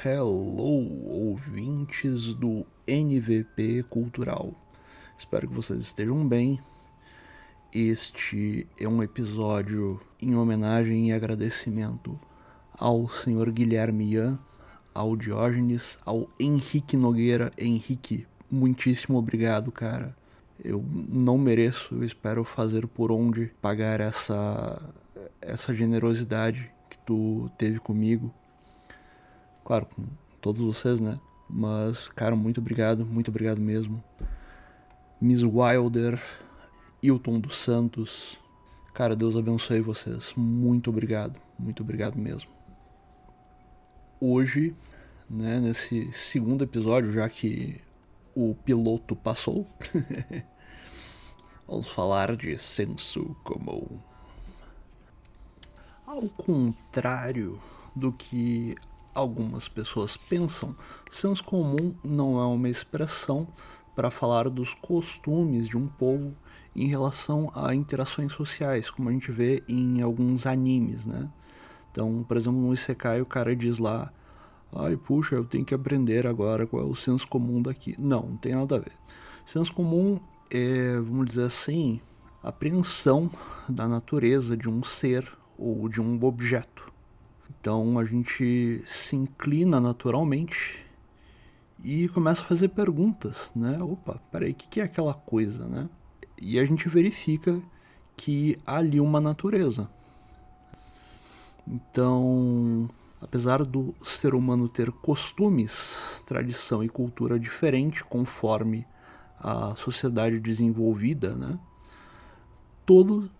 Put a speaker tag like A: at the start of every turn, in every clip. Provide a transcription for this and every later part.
A: Hello, ouvintes do NVP Cultural. Espero que vocês estejam bem. Este é um episódio em homenagem e agradecimento ao Sr. Guilherme Ian, ao Diógenes, ao Henrique Nogueira. Henrique, muitíssimo obrigado, cara. Eu não mereço, eu espero fazer por onde pagar essa generosidade que tu teve comigo. Claro, com todos vocês, né? Mas, cara, muito obrigado mesmo. Miss Wilder, Hilton dos Santos, cara, Deus abençoe vocês. Muito obrigado mesmo. Hoje, né, nesse segundo episódio, já que o piloto passou, vamos falar de senso comum. Ao contrário do que algumas pessoas pensam, senso comum não é uma expressão para falar dos costumes de um povo em relação a interações sociais, como a gente vê em alguns animes, né? Então, por exemplo, no Isekai o cara diz lá: ai, puxa, eu tenho que aprender agora qual é o senso comum daqui. Não tem nada a ver. Senso comum é, vamos dizer assim, a apreensão da natureza de um ser ou de um objeto. Então a gente se inclina naturalmente e começa a fazer perguntas, né? Opa, peraí, o que é aquela coisa, né? E a gente verifica que há ali uma natureza. Então, apesar do ser humano ter costumes, tradição e cultura diferente conforme a sociedade desenvolvida, né?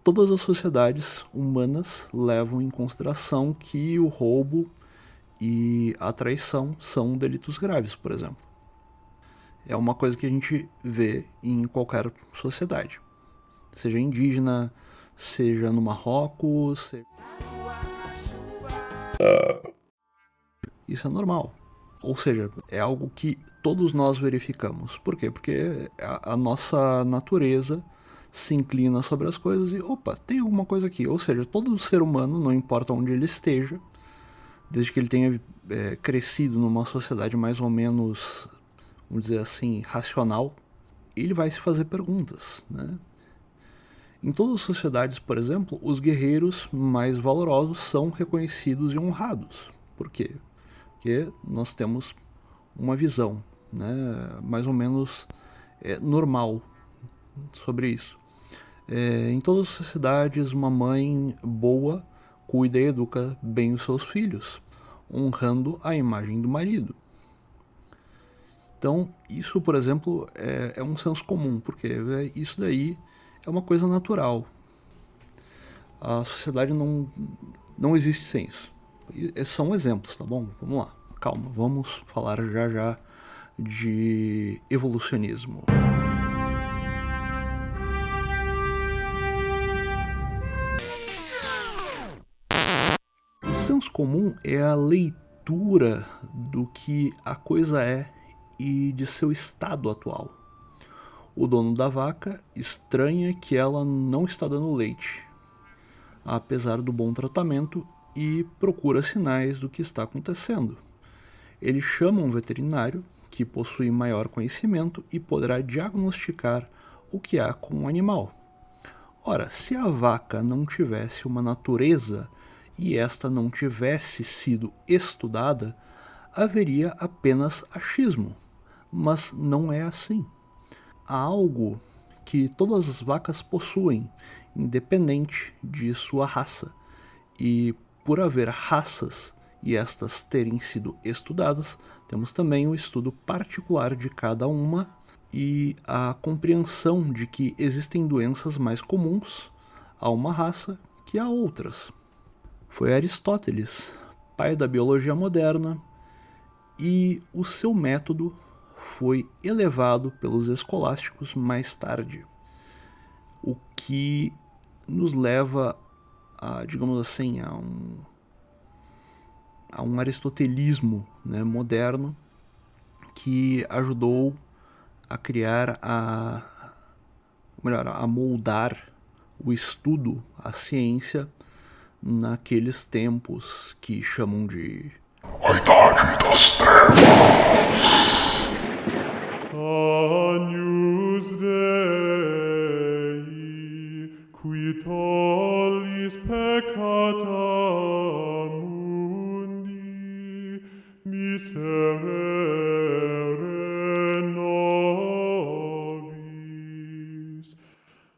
A: Todas as sociedades humanas levam em consideração que o roubo e a traição são delitos graves, por exemplo. É uma coisa que a gente vê em qualquer sociedade, seja indígena, seja no Marrocos, seja... Isso é normal. Ou seja, é algo que todos nós verificamos. Por quê? Porque a nossa natureza se inclina sobre as coisas e, opa, tem alguma coisa aqui. Ou seja, todo ser humano, não importa onde ele esteja, desde que ele tenha crescido numa sociedade mais ou menos, vamos dizer assim, racional, ele vai se fazer perguntas, né? Em todas as sociedades, por exemplo, os guerreiros mais valorosos são reconhecidos e honrados. Por quê? Porque nós temos uma visão, né, mais ou menos normal sobre isso. Em todas as sociedades, uma mãe boa cuida e educa bem os seus filhos, honrando a imagem do marido. Então, isso, por exemplo, é um senso comum, porque isso daí é uma coisa natural. A sociedade não existe sem isso. Esses são exemplos, tá bom? Vamos lá, calma, vamos falar já de evolucionismo. O senso comum é a leitura do que a coisa é e de seu estado atual. O dono da vaca estranha que ela não está dando leite, apesar do bom tratamento, e procura sinais do que está acontecendo. Ele chama um veterinário que possui maior conhecimento e poderá diagnosticar o que há com o animal. Ora, se a vaca não tivesse uma natureza e esta não tivesse sido estudada, haveria apenas achismo. Mas não é assim. Há algo que todas as vacas possuem, independente de sua raça. E por haver raças e estas terem sido estudadas, temos também o estudo particular de cada uma e a compreensão de que existem doenças mais comuns a uma raça que a outras. Foi Aristóteles, pai da biologia moderna, e o seu método foi elevado pelos escolásticos mais tarde, o que nos leva a, digamos assim, a um aristotelismo, né, moderno, que ajudou a criar a moldar o estudo, a ciência, naqueles tempos que chamam de
B: A Idade das Trevas.
C: Agnus Dei, qui tollis peccata mundi, miserere nobis.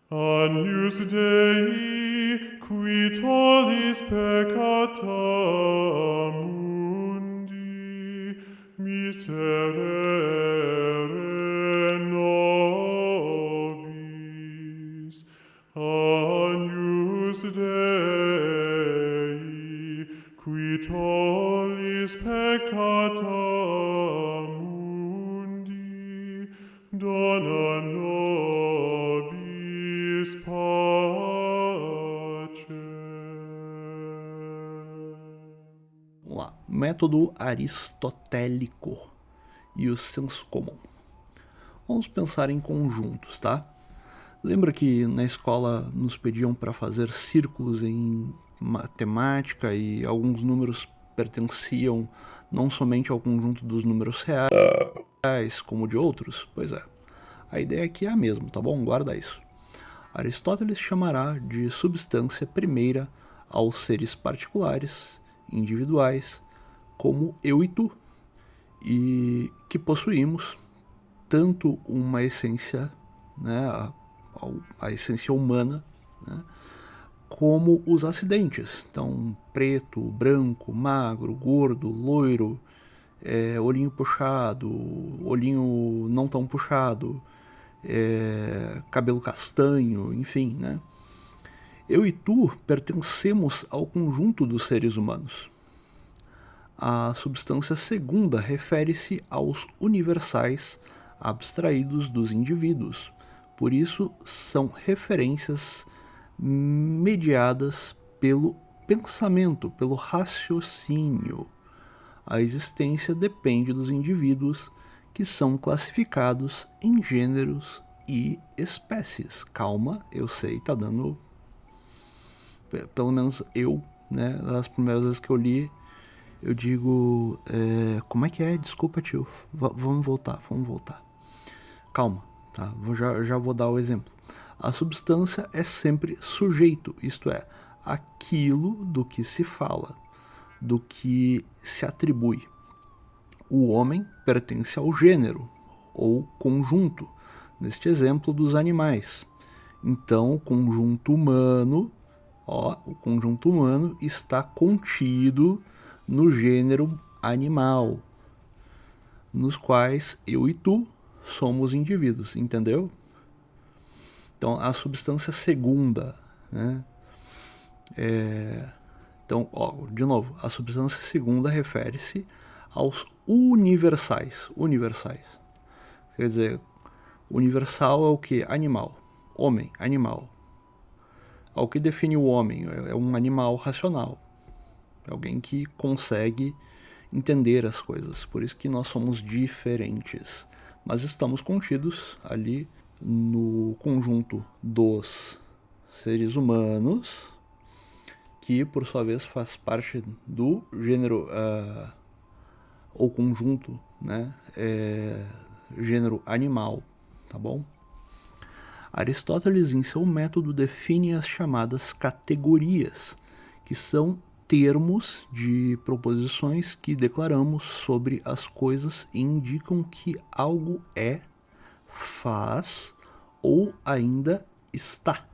C: Agnus Dei, qui tollis peccata mundi, miserere nobis. Agnus Dei, qui tollis peccata mundi, dona nobis pace.
A: Vamos lá. Método aristotélico e o senso comum. Vamos pensar em conjuntos, tá? Lembra que na escola nos pediam para fazer círculos em matemática e alguns números pertenciam não somente ao conjunto dos números reais, como de outros? Pois é. A ideia aqui é a mesma, tá bom? Guarda isso. Aristóteles chamará de substância primeira aos seres particulares, individuais, como eu e tu, e que possuímos tanto uma essência, né, a essência humana, né, como os acidentes. Então, preto, branco, magro, gordo, loiro, olhinho puxado, olhinho não tão puxado, cabelo castanho, enfim, né? Eu e tu pertencemos ao conjunto dos seres humanos. A substância segunda refere-se aos universais abstraídos dos indivíduos. Por isso, são referências mediadas pelo pensamento, pelo raciocínio. A existência depende dos indivíduos, que são classificados em gêneros e espécies. Calma, eu sei, tá dando... Pelo menos eu, né, as primeiras vezes que eu li, eu digo... como é que é? Desculpa, tio. Vamos voltar. Calma, tá? Já vou dar o exemplo. A substância é sempre sujeito, isto é, aquilo do que se fala, do que se atribui. O homem pertence ao gênero, ou conjunto, neste exemplo dos animais. Então, o conjunto humano está contido no gênero animal, nos quais eu e tu somos indivíduos, entendeu? Então, a substância segunda, né? Então, de novo, a substância segunda refere-se aos universais. Quer dizer, universal é o que? Animal. Homem, animal. O que define o homem? É um animal racional. É alguém que consegue entender as coisas. Por isso que nós somos diferentes. Mas estamos contidos ali no conjunto dos seres humanos, que por sua vez faz parte do gênero ou conjunto, né, gênero animal, tá bom? Aristóteles, em seu método, define as chamadas categorias, que são termos de proposições que declaramos sobre as coisas e indicam que algo é, faz ou ainda está.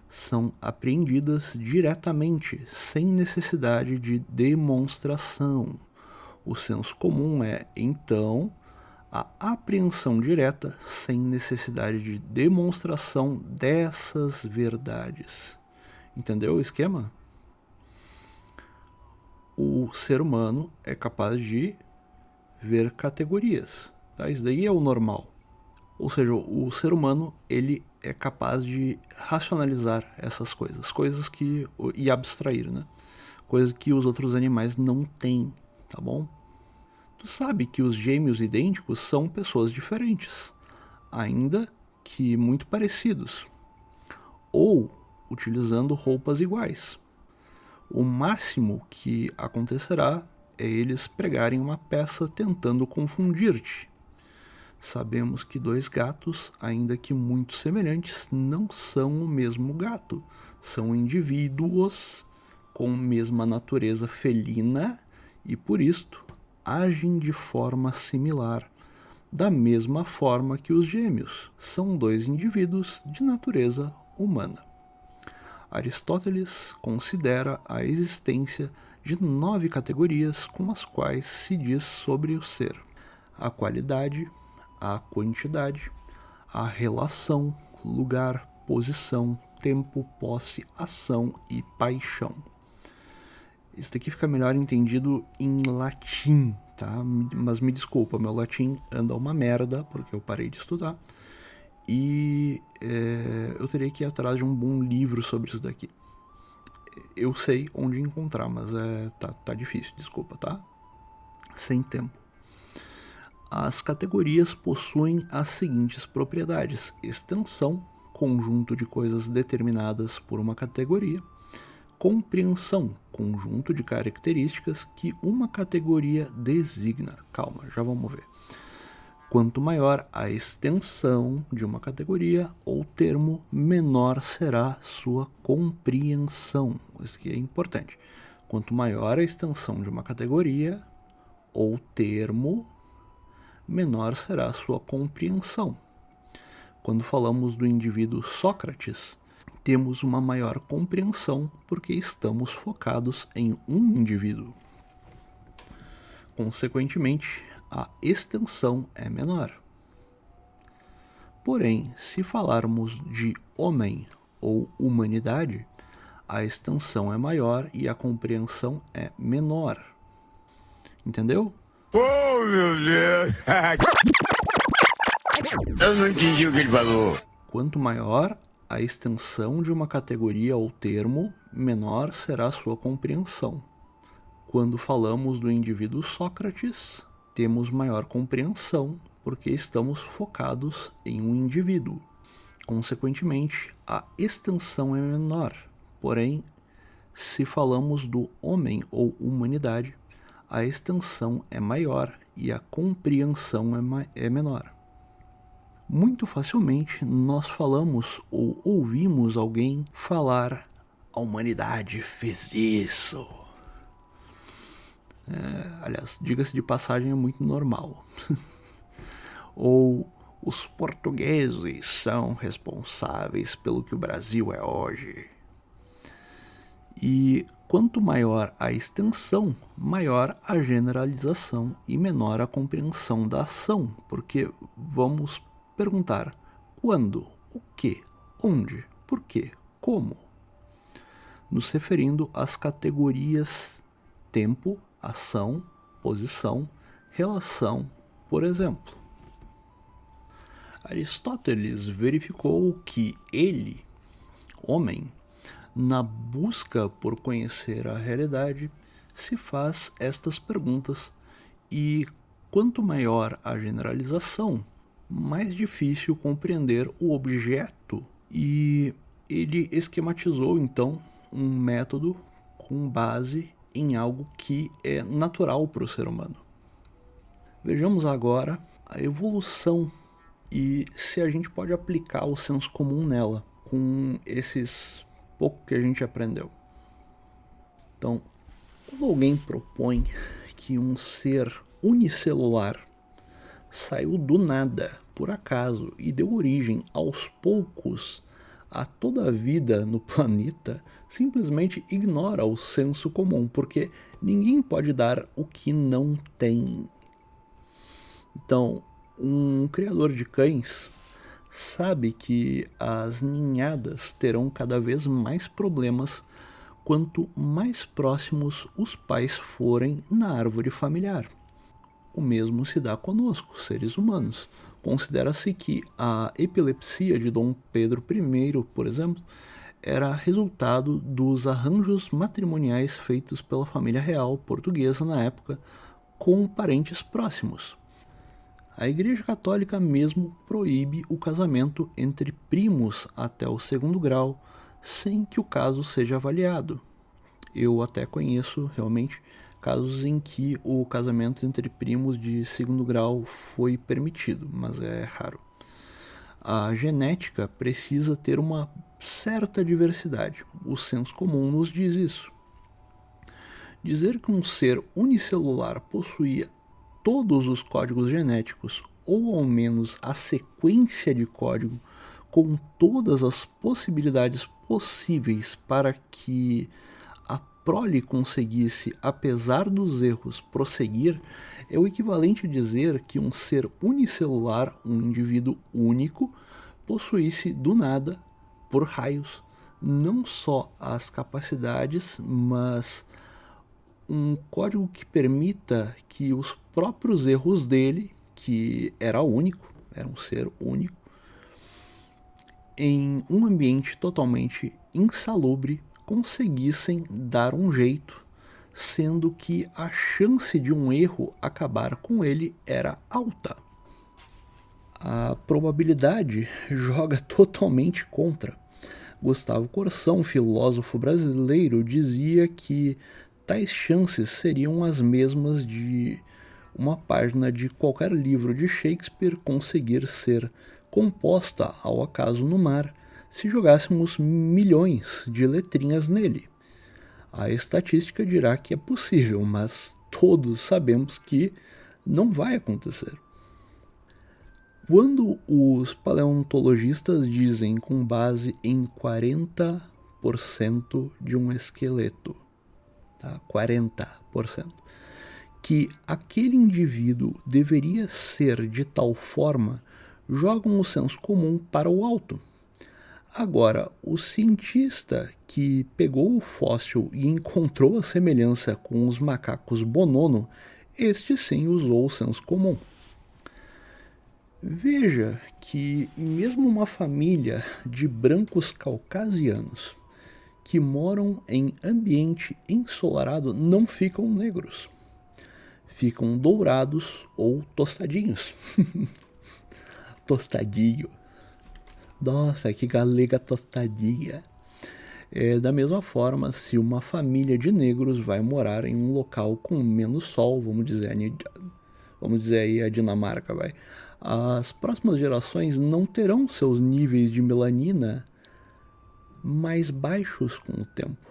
A: São apreendidas diretamente, sem necessidade de demonstração. O senso comum é, então, a apreensão direta, sem necessidade de demonstração dessas verdades. Entendeu o esquema? O ser humano é capaz de ver categorias. Tá? Isso daí é o normal. Ou seja, o ser humano ele é capaz de racionalizar essas coisas que e abstrair, né? Coisas que os outros animais não têm, tá bom? Tu sabe que os gêmeos idênticos são pessoas diferentes, ainda que muito parecidos, ou utilizando roupas iguais. O máximo que acontecerá é eles pregarem uma peça tentando confundir-te. Sabemos que dois gatos, ainda que muito semelhantes, não são o mesmo gato. São indivíduos com mesma natureza felina e, por isto, agem de forma similar, da mesma forma que os gêmeos são dois indivíduos de natureza humana. Aristóteles considera a existência de 9 categorias com as quais se diz sobre o ser: a qualidade, a quantidade, a relação, lugar, posição, tempo, posse, ação e paixão. Isso daqui fica melhor entendido em latim, tá? Mas me desculpa, meu latim anda uma merda, porque eu parei de estudar. E eu teria que ir atrás de um bom livro sobre isso daqui. Eu sei onde encontrar, mas tá difícil, desculpa, tá? Sem tempo. As categorias possuem as seguintes propriedades: extensão, conjunto de coisas determinadas por uma categoria; compreensão, conjunto de características que uma categoria designa. Calma, já vamos ver. Quanto maior a extensão de uma categoria ou termo, menor será sua compreensão. Isso aqui é importante. Quanto maior a extensão de uma categoria ou termo, menor será sua compreensão. Quando falamos do indivíduo Sócrates, temos uma maior compreensão porque estamos focados em um indivíduo. Consequentemente, a extensão é menor. Porém, se falarmos de homem ou humanidade, a extensão é maior e a compreensão é menor. Entendeu?
D: Oh, meu Deus! Eu não entendi o que ele falou.
A: Quanto maior a extensão de uma categoria ou termo, menor será sua compreensão. Quando falamos do indivíduo Sócrates, temos maior compreensão porque estamos focados em um indivíduo. Consequentemente, a extensão é menor. Porém, se falamos do homem ou humanidade, a extensão é maior e a compreensão é menor. Muito facilmente nós falamos ou ouvimos alguém falar: a humanidade fez isso. Aliás, diga-se de passagem, é muito normal. Ou os portugueses são responsáveis pelo que o Brasil é hoje. E quanto maior a extensão, maior a generalização e menor a compreensão da ação, porque vamos perguntar: quando, o que, onde, por quê, como? Nos referindo às categorias tempo, ação, posição, relação, por exemplo. Aristóteles verificou que ele, homem, na busca por conhecer a realidade, se faz estas perguntas, e quanto maior a generalização, mais difícil compreender o objeto, e ele esquematizou então um método com base em algo que é natural para o ser humano. Vejamos agora a evolução e se a gente pode aplicar o senso comum nela, com esses pouco que a gente aprendeu. Então, quando alguém propõe que um ser unicelular saiu do nada, por acaso, e deu origem aos poucos a toda a vida no planeta, simplesmente ignora o senso comum, porque ninguém pode dar o que não tem. Então, um criador de cães sabe que as ninhadas terão cada vez mais problemas quanto mais próximos os pais forem na árvore familiar. O mesmo se dá conosco, seres humanos. Considera-se que a epilepsia de Dom Pedro I, por exemplo, era resultado dos arranjos matrimoniais feitos pela família real portuguesa na época com parentes próximos. A Igreja Católica mesmo proíbe o casamento entre primos até o 2º grau, sem que o caso seja avaliado. Eu até conheço realmente casos em que o casamento entre primos de segundo grau foi permitido, mas é raro. A genética precisa ter uma certa diversidade. O senso comum nos diz isso. Dizer que um ser unicelular possuía todos os códigos genéticos, ou ao menos a sequência de código, com todas as possibilidades possíveis para que a prole conseguisse, apesar dos erros, prosseguir, é o equivalente a dizer que um ser unicelular, um indivíduo único, possuísse do nada, por raios, não só as capacidades, mas um código que permita que os próprios erros dele, que era único, era um ser único, em um ambiente totalmente insalubre, conseguissem dar um jeito, sendo que a chance de um erro acabar com ele era alta. A probabilidade joga totalmente contra. Gustavo Corsão, filósofo brasileiro, dizia que tais chances seriam as mesmas de uma página de qualquer livro de Shakespeare conseguir ser composta ao acaso no mar se jogássemos milhões de letrinhas nele. A estatística dirá que é possível, mas todos sabemos que não vai acontecer. Quando os paleontologistas dizem com base em 40% de um esqueleto, tá? 40%, que aquele indivíduo deveria ser de tal forma, jogam o senso comum para o alto. Agora, o cientista que pegou o fóssil e encontrou a semelhança com os macacos bonono, este sim usou o senso comum. Veja que mesmo uma família de brancos caucasianos que moram em ambiente ensolarado não ficam negros. Ficam dourados ou tostadinhos. Tostadinho. Nossa, que galega tostadinha. Da mesma forma, se uma família de negros vai morar em um local com menos sol, vamos dizer aí a Dinamarca, as próximas gerações não terão seus níveis de melanina mais baixos com o tempo.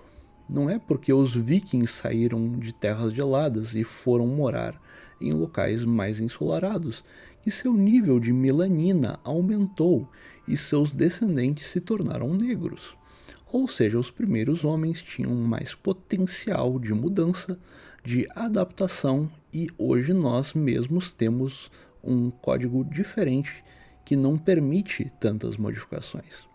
A: Não é porque os vikings saíram de terras geladas e foram morar em locais mais ensolarados que seu nível de melanina aumentou e seus descendentes se tornaram negros. Ou seja, os primeiros homens tinham mais potencial de mudança, de adaptação, e hoje nós mesmos temos um código diferente que não permite tantas modificações.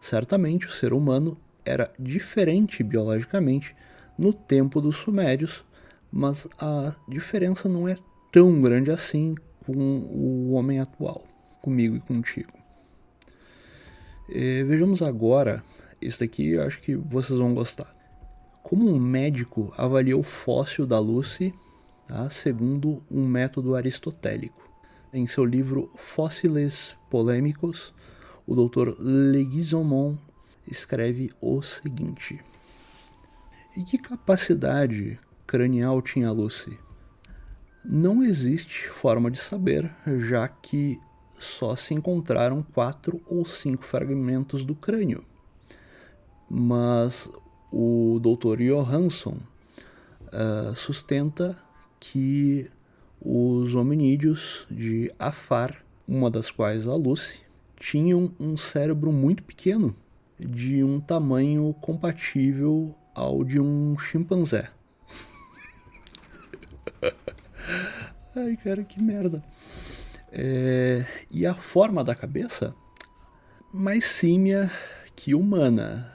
A: Certamente o ser humano era diferente biologicamente no tempo dos sumérios, mas a diferença não é tão grande assim com o homem atual, comigo e contigo. Vejamos agora, esse daqui eu acho que vocês vão gostar. Como um médico avalia o fóssil da Lucy, tá, segundo um método aristotélico. Em seu livro Fóssiles Polêmicos, o Dr. Leguizamon escreve o seguinte: e que capacidade cranial tinha Lucy? Não existe forma de saber, já que só se encontraram 4 ou 5 fragmentos do crânio. Mas o Dr. Johansson sustenta que os hominídeos de Afar, uma das quais a Lucy, tinham um cérebro muito pequeno, de um tamanho compatível ao de um chimpanzé. Ai, cara, que merda. E a forma da cabeça, mais símia que humana,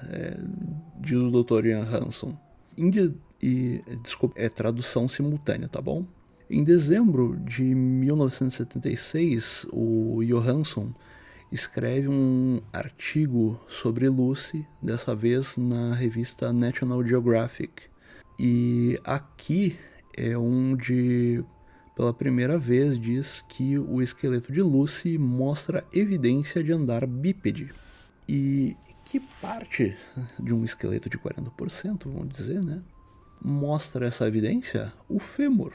A: diz o Dr. Ian Hanson. Desculpa, é tradução simultânea, tá bom? Em dezembro de 1976, o Johansson escreve um artigo sobre Lucy, dessa vez na revista National Geographic. E aqui é onde, pela primeira vez, diz que o esqueleto de Lucy mostra evidência de andar bípede. E que parte de um esqueleto de 40%, vamos dizer, né? mostra essa evidência? O fêmur,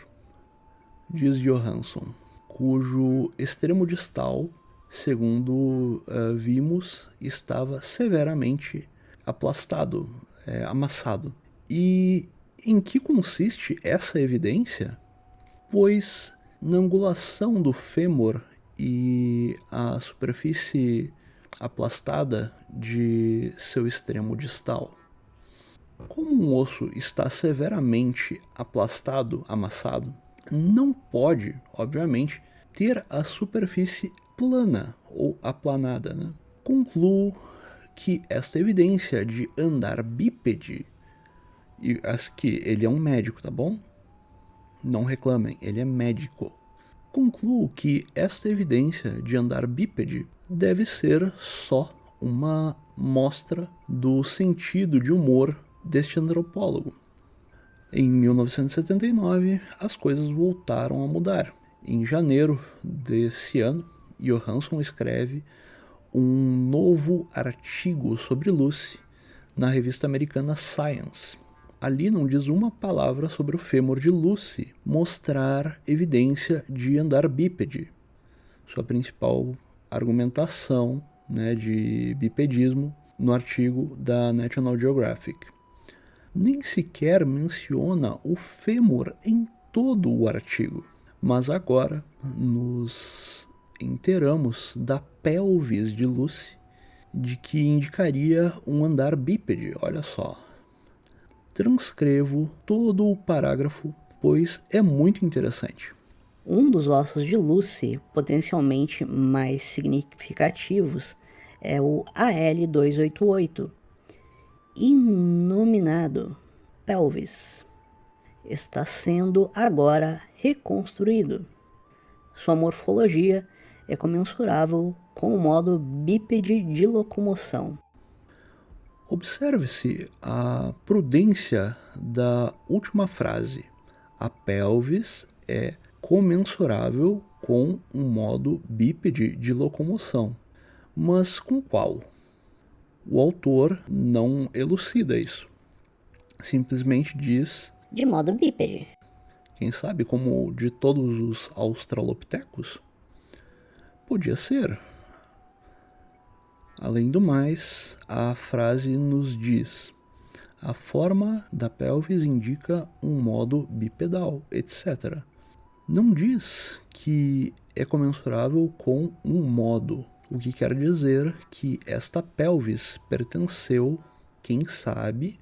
A: diz Johansson, cujo extremo distal, segundo vimos, estava severamente aplastado, amassado. E em que consiste essa evidência? Pois na angulação do fêmur e a superfície aplastada de seu extremo distal. Como um osso está severamente aplastado, amassado, não pode, obviamente, ter a superfície plana ou aplanada, né? Concluo que esta evidência de andar bípede, e que ele é um médico, tá bom? Não reclamem, ele é médico. Concluo que esta evidência de andar bípede deve ser só uma mostra do sentido de humor deste antropólogo. Em 1979, as coisas voltaram a mudar. Em janeiro desse ano, Johansson escreve um novo artigo sobre Lucy na revista americana Science. Ali não diz uma palavra sobre o fêmur de Lucy mostrar evidência de andar bípede. Sua principal argumentação, né, de bipedismo no artigo da National Geographic. Nem sequer menciona o fêmur em todo o artigo, mas agora nos inteiramos da pelvis de Lucy, de que indicaria um andar bípede, olha só. Transcrevo todo o parágrafo, pois é muito interessante.
E: Um dos ossos de Lucy potencialmente mais significativos é o AL288, inominado pelvis. Está sendo agora reconstruído. Sua morfologia é comensurável com o modo bípede de locomoção.
A: Observe-se a prudência da última frase. A pelvis é comensurável com um modo bípede de locomoção. Mas com qual? O autor não elucida isso. Simplesmente diz...
E: de modo bípede.
A: Quem sabe como de todos os australopitecos? Podia ser. Além do mais, a frase nos diz: a forma da pelvis indica um modo bipedal, etc. Não diz que é comensurável com um modo, o que quer dizer que esta pelvis pertenceu, quem sabe,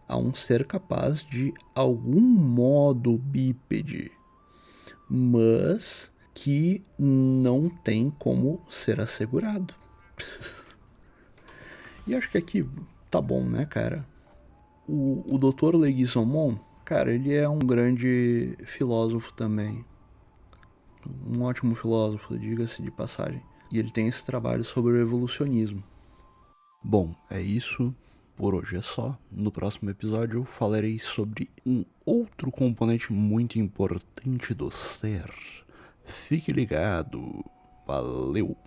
A: a um ser capaz de algum modo bípede, mas que não tem como ser assegurado. E acho que aqui tá bom, né, cara? O Dr. Leguizamon, cara, ele é um grande filósofo também. Um ótimo filósofo, diga-se de passagem. E ele tem esse trabalho sobre o evolucionismo. Bom, é isso. Por hoje é só. No próximo episódio eu falarei sobre um outro componente muito importante do ser. Fique ligado. Valeu!